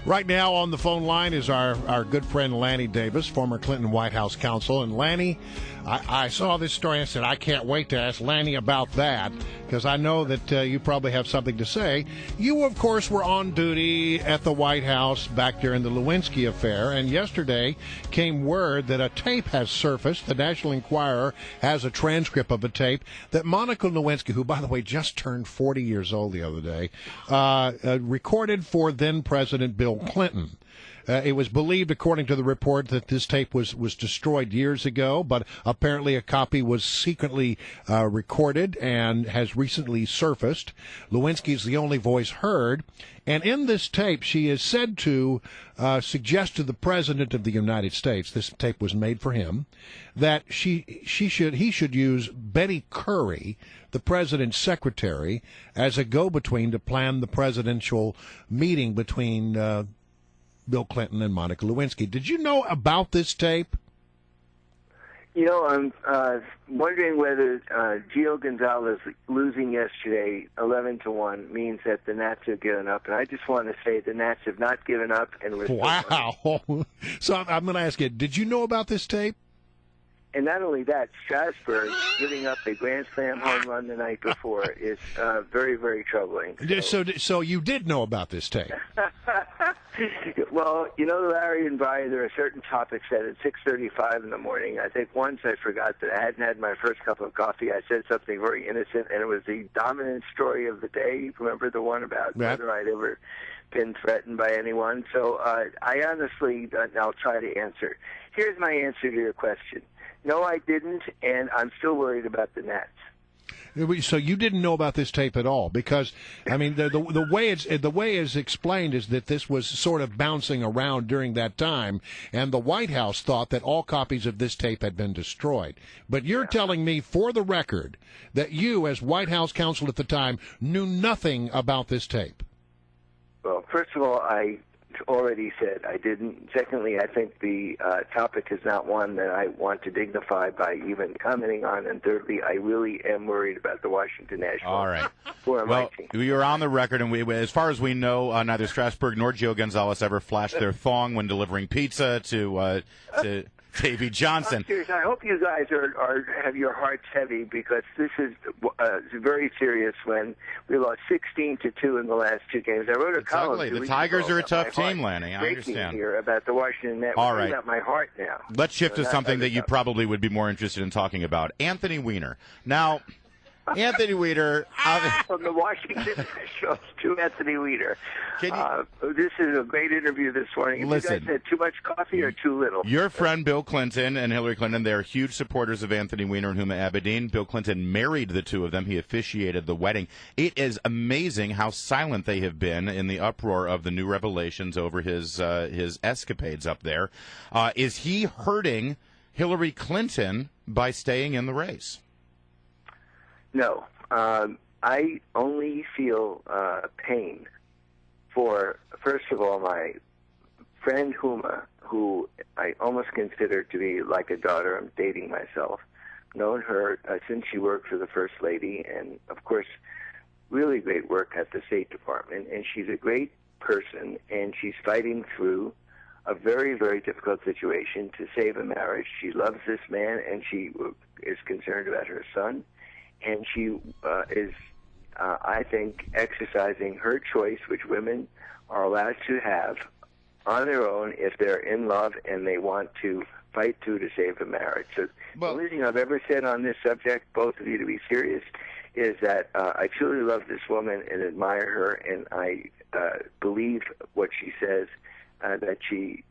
Right now on the phone line is our good friend Lanny Davis, former Clinton White House counsel. And Lanny, I saw this story and I said, I can't wait to ask Lanny about that because I know that you probably have something to say. You, of course, were on duty at the White House back during the Lewinsky affair, and yesterday came word that a tape has surfaced. The National Enquirer has a transcript of a tape that Monica Lewinsky, who, by the way, just turned 40 years old the other day, recorded for then-President Bill Clinton. It was believed, according to the report, that this tape was destroyed years ago, but apparently a copy was secretly recorded and has recently surfaced. Lewinsky is the only voice heard, and in this tape, she is said to suggest to the President of the United States, this tape was made for him, that he should use Betty Curry, the President's secretary, as a go-between to plan the presidential meeting between Bill Clinton and Monica Lewinsky. Did you know about this tape? You know, I'm wondering whether Gio Gonzalez losing yesterday 11-1 means that the Nats have given up. And I just want to say the Nats have not given up. And we're wow. So I'm going to ask you, did you know about this tape? And not only that, Strasburg giving up a Grand Slam home run the night before is very, very troubling. So you did know about this tape? Well, you know, Larry and Brian, there are certain topics that at 6:35 in the morning, I think once I forgot that I hadn't had my first cup of coffee. I said something very innocent, and it was the dominant story of the day. Remember the one about whether I'd ever been threatened by anyone? So I honestly, I'll try to answer. Here's my answer to your question. No, I didn't, and I'm still worried about the Nats. So you didn't know about this tape at all, because I mean the way it's explained is that this was sort of bouncing around during that time, and the White House thought that all copies of this tape had been destroyed. But you're telling me, for the record, that you, as White House counsel at the time, knew nothing about this tape. Well, first of all, I already said I didn't. Secondly, I think the topic is not one that I want to dignify by even commenting on. And thirdly, I really am worried about the Washington Nationals. All right. Well, you're on the record, and as far as we know, neither Strasburg nor Gio Gonzalez ever flashed their thong when delivering pizza to Davey Johnson. I'm serious. I hope you guys have your hearts heavy, because this is very serious. When we lost 16-2 in the last two games, I wrote a column. Ugly. The Tigers are a tough team, Lanny. I understand. Here about the Washington Nets. All right. About my heart now. Let's shift to something that you probably would be more interested in talking about. Anthony Weiner. Now, Anthony Weiner. From the Washington Nationals to Anthony Weiner. This is a great interview this morning. Listen, you guys had too much coffee or too little? Your friend Bill Clinton and Hillary Clinton, they're huge supporters of Anthony Weiner and Huma Abedin. Bill Clinton married the two of them. He officiated the wedding. It is amazing how silent they have been in the uproar of the new revelations over his escapades up there. Is he hurting Hillary Clinton by staying in the race? No. I only feel pain for, first of all, my friend Huma, who I almost consider to be like a daughter. I'm dating myself. Known her since she worked for the First Lady, and, of course, really great work at the State Department. And she's a great person, and she's fighting through a very, very difficult situation to save a marriage. She loves this man, and she is concerned about her son. And she is, I think, exercising her choice, which women are allowed to have on their own if they're in love and they want to fight through to save a marriage. So the only thing I've ever said on this subject, both of you to be serious, is that I truly love this woman and admire her, and I believe what she says, that she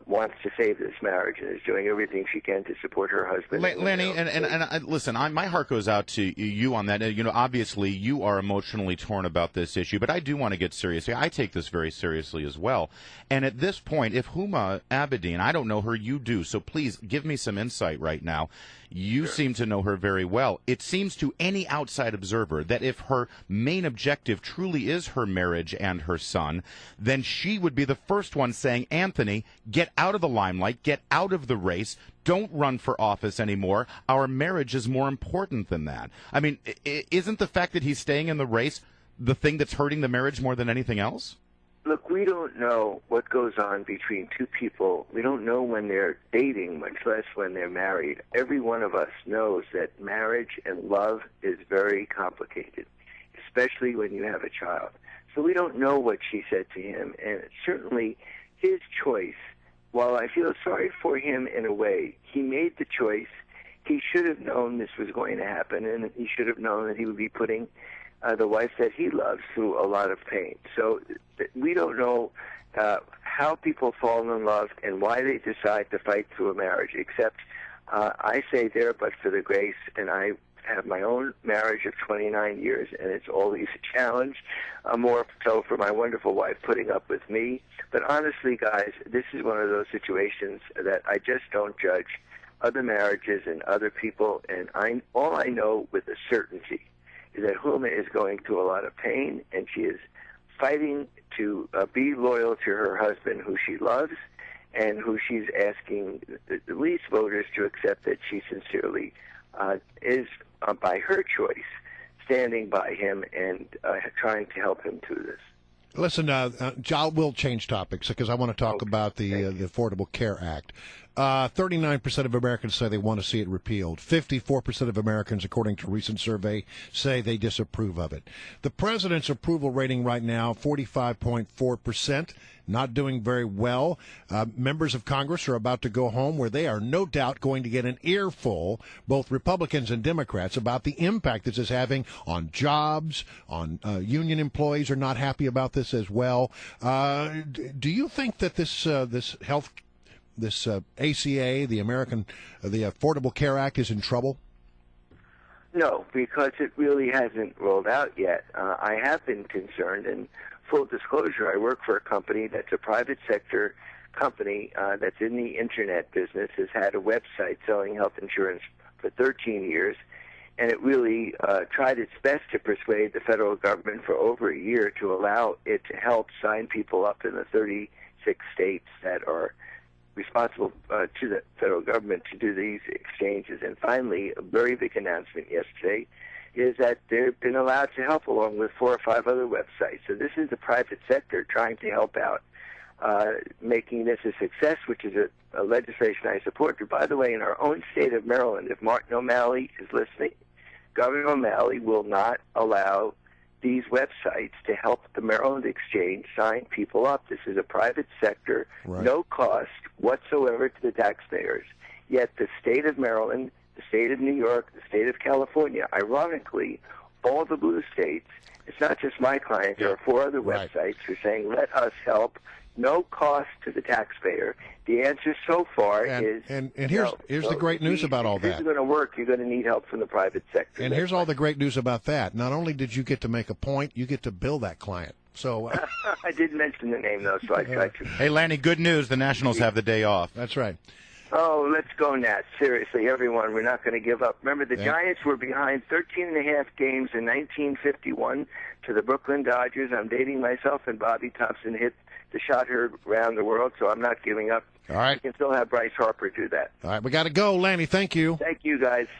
wants to save this marriage and is doing everything she can to support her husband. Lanny, and listen, my heart goes out to you on that. You know, obviously you are emotionally torn about this issue, but I do want to get serious. I take this very seriously as well. And at this point, if Huma Abedin, I don't know her, you do, so please give me some insight right now. You seem to know her very well. It seems to any outside observer that if her main objective truly is her marriage and her son, then she would be the first one saying, Anthony, get out of the limelight, get out of the race, don't run for office anymore. Our marriage is more important than that. I mean, isn't the fact that he's staying in the race the thing that's hurting the marriage more than anything else? Look, we don't know what goes on between two people. We don't know when they're dating, much less when they're married. Every one of us knows that marriage and love is very complicated, especially when you have a child. So we don't know what she said to him, and certainly his choice, while I feel sorry for him in a way, he made the choice. He should have known this was going to happen, and he should have known that he would be putting the wife that he loves through a lot of pain. So we don't know how people fall in love and why they decide to fight through a marriage, except I say there but for the grace, and I have my own marriage of 29 years, and it's always a challenge, more so for my wonderful wife putting up with me. But honestly, guys, this is one of those situations that I just don't judge other marriages and other people, and all I know with a certainty is that Huma is going through a lot of pain, and she is fighting to be loyal to her husband, who she loves, and who she's asking the least voters to accept that she sincerely is, by her choice, standing by him and trying to help him through this. Listen, we'll change topics because I want to talk about the Affordable Care Act. 39% of Americans say they want to see it repealed. 54% of Americans, according to a recent survey, say they disapprove of it. The president's approval rating right now, 45.4%, not doing very well. Members of Congress are about to go home where they are no doubt going to get an earful, both Republicans and Democrats, about the impact this is having on jobs, on union employees are not happy about this as well. Do you think that this ACA, the Affordable Care Act, is in trouble? No, because it really hasn't rolled out yet. I have been concerned, and full disclosure, I work for a company that's a private sector company that's in the internet business, has had a website selling health insurance for 13 years, and it really tried its best to persuade the federal government for over a year to allow it to help sign people up in the 36 states that are responsible to the federal government to do these exchanges. And finally, a very big announcement yesterday is that they've been allowed to help along with 4 or 5 other websites. So this is the private sector trying to help out, making this a success, which is a legislation I support. By the way, in our own state of Maryland, if Martin O'Malley is listening, Governor O'Malley will not allow these websites to help the Maryland Exchange sign people up. This is a private sector, right. No cost whatsoever to the taxpayers. Yet the state of Maryland, the state of New York, the state of California, ironically, all the blue states, it's not just my clients, there are 4 other websites who are saying, let us help, no cost to the taxpayer. The answer so far is and here's the great news about all if that. this is going to work, you're going to need help from the private sector. And here's all the great news about that. Not only did you get to make a point, you get to bill that client. So I did mention the name, though, so I tried to. Hey, Lanny, good news. The Nationals have the day off. That's right. Oh, let's go, Nats. Seriously, everyone, we're not going to give up. Remember, the Giants were behind 13.5 games in 1951 to the Brooklyn Dodgers. I'm dating myself, and Bobby Thompson hit the shot heard around the world, so I'm not giving up. All right. You can still have Bryce Harper do that. All right, we got to go. Lanny, thank you. Thank you, guys.